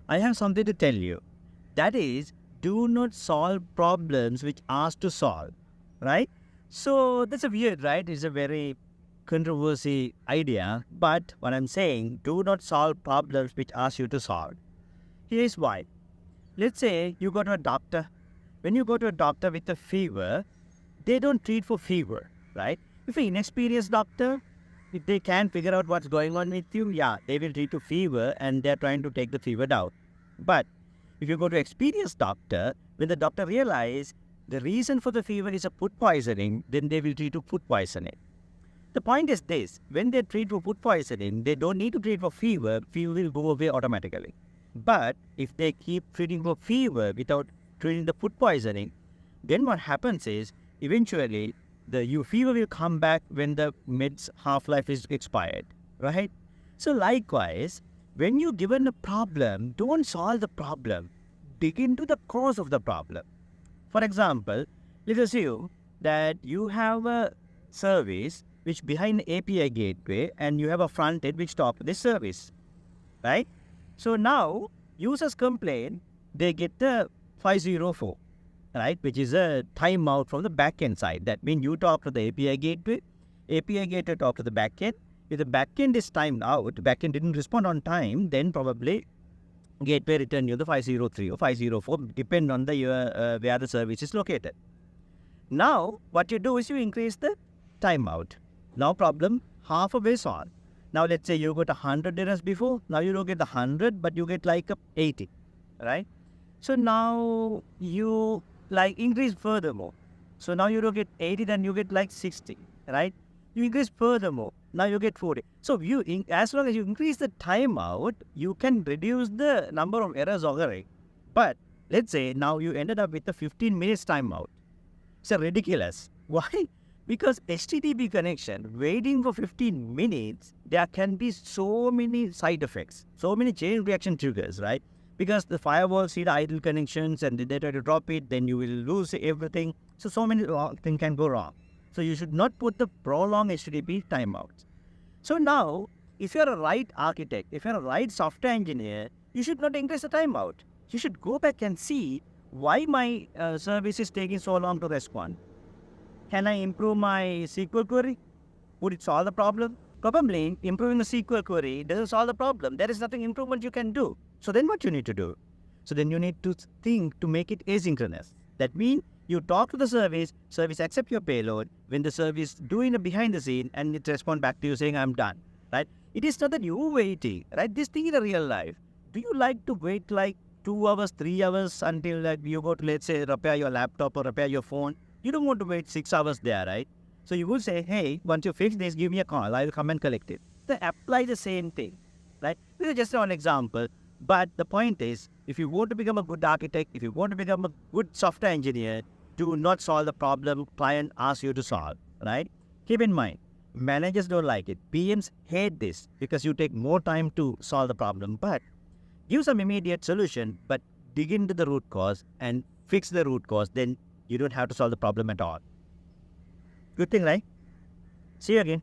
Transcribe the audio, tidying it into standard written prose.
I have something to tell you. That is, do not solve problems which ask to solve, right? So that's a weird, right? It's a very controversy idea. But what I'm saying, do not solve problems which ask you to solve. Here's why. Let's say you go to a doctor. When you go to a doctor with a fever, they don't treat for fever, right? If an inexperienced doctor, if they can't figure out what's going on with you, yeah, they will treat to fever and they're trying to take the fever down. But if you go to experienced doctor, when the doctor realize the reason for the fever is a food poisoning, then they will treat to food poisoning. The point is this, when they treat for food poisoning, they don't need to treat for fever will go away automatically. But if they keep treating for fever without treating the food poisoning, then what happens is eventually the fever will come back when the med's half-life is expired, right? So likewise, when you're given a problem, don't solve the problem. Dig into the cause of the problem. For example, let's assume that you have a service which behind the API gateway and you have a front end which talks to this service, right? So now users complain, they get the 504, right, which is a timeout from the backend side. That means you talk to the API gateway talk to the backend. If the backend is timed out, backend didn't respond on time, then probably gateway return you the 503 or 504, depend on the where the service is located. Now, what you do is you increase the timeout. Now problem half a way solved. Now let's say you got 100 errors before, now you don't get the 100, but you get like 80, right? So now you like increase furthermore. So now you don't get 80, then you get like 60, right? You increase furthermore, now you get 40. So as long as you increase the timeout, you can reduce the number of errors occurring. But let's say now you ended up with a 15 minutes timeout. It's ridiculous. Why? Because HTTP connection, waiting for 15 minutes, there can be so many side effects, so many chain reaction triggers, right? Because the firewall see the idle connections and they try to drop it, then you will lose everything. So many things can go wrong. So you should not put the prolonged HTTP timeouts. So now, if you're a right architect, if you're a right software engineer, you should not increase the timeout. You should go back and see why my service is taking so long to respond. Can I improve my SQL query? Would it solve the problem? Probably improving the SQL query doesn't solve the problem. There is nothing improvement you can do. So then what you need to do? So then you need to think to make it asynchronous. That means you talk to the service accept your payload, when the service doing the behind the scene and it respond back to you saying I'm done, right? It is not that you're waiting, right? This thing in a real life. Do you like to wait like 2 hours, 3 hours until like you go to, let's say, repair your laptop or repair your phone? You don't want to wait 6 hours there, right? So you will say, hey, once you fix this, give me a call. I will come and collect it. They apply the same thing, right? This is just one example. But the point is, if you want to become a good architect, if you want to become a good software engineer, do not solve the problem client asks you to solve, right? Keep in mind, managers don't like it. PMs hate this because you take more time to solve the problem. But give some immediate solution, but dig into the root cause and fix the root cause. Then you don't have to solve the problem at all. Good thing, right? See you again.